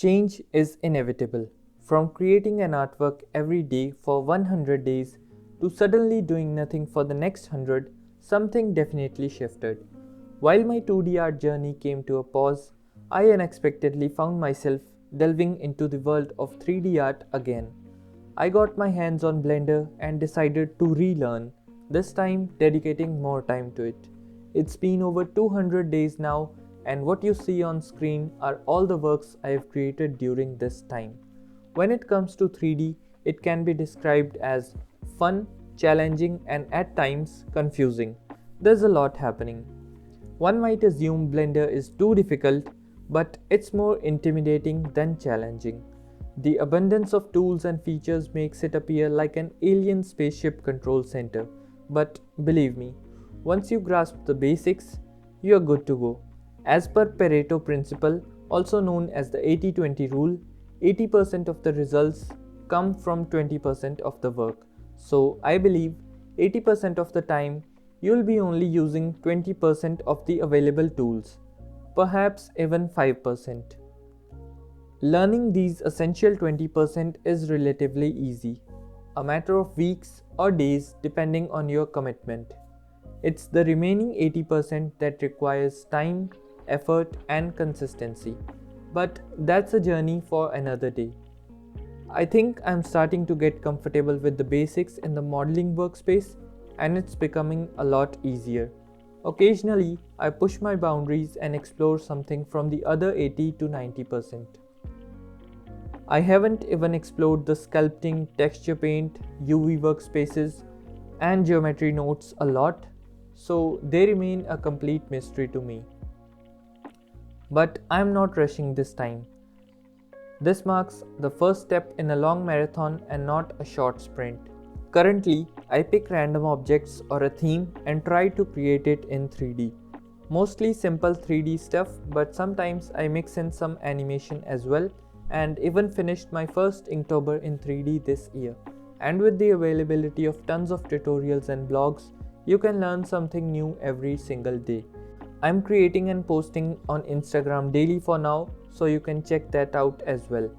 Change is inevitable. From creating an artwork every day for 100 days to suddenly doing nothing for the next 100, something definitely shifted. While my 2D art journey came to a pause, I unexpectedly found myself delving into the world of 3D art again. I got my hands on Blender and decided to relearn, this time dedicating more time to it. It's been over 200 days now, and what you see on screen are all the works I have created during this time. When it comes to 3D, it can be described as fun, challenging, and at times confusing. There's a lot happening. One might assume Blender is too difficult, but it's more intimidating than challenging. The abundance of tools and features makes it appear like an alien spaceship control center. But believe me, once you grasp the basics, you are good to go. As per Pareto principle, also known as the 80-20 rule, 80% of the results come from 20% of the work. So I believe 80% of the time you'll be only using 20% of the available tools, perhaps even 5%. Learning these essential 20% is relatively easy, a matter of weeks or days depending on your commitment. It's the remaining 80% that requires time, effort, and consistency. But that's a journey for another day. I think I'm starting to get comfortable with the basics in the modeling workspace, and it's becoming a lot easier. Occasionally, I push my boundaries and explore something from the other 80 to 90%. I haven't even explored the sculpting, texture paint, UV workspaces, and geometry nodes a lot, so they remain a complete mystery to me. But I'm not rushing this time. This marks the first step in a long marathon and not a short sprint. Currently, I pick random objects or a theme and try to create it in 3D. Mostly simple 3D stuff, but sometimes I mix in some animation as well, and even finished my first Inktober in 3D this year. And with the availability of tons of tutorials and blogs, you can learn something new every single day. I'm creating and posting on Instagram daily for now, so you can check that out as well.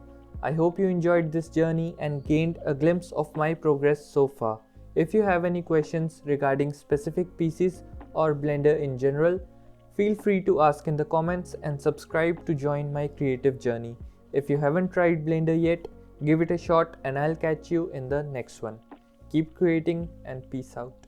I hope you enjoyed this journey and gained a glimpse of my progress so far. If you have any questions regarding specific pieces or Blender in general, feel free to ask in the comments and subscribe to join my creative journey. If you haven't tried Blender yet, give it a shot and I'll catch you in the next one. Keep creating and peace out.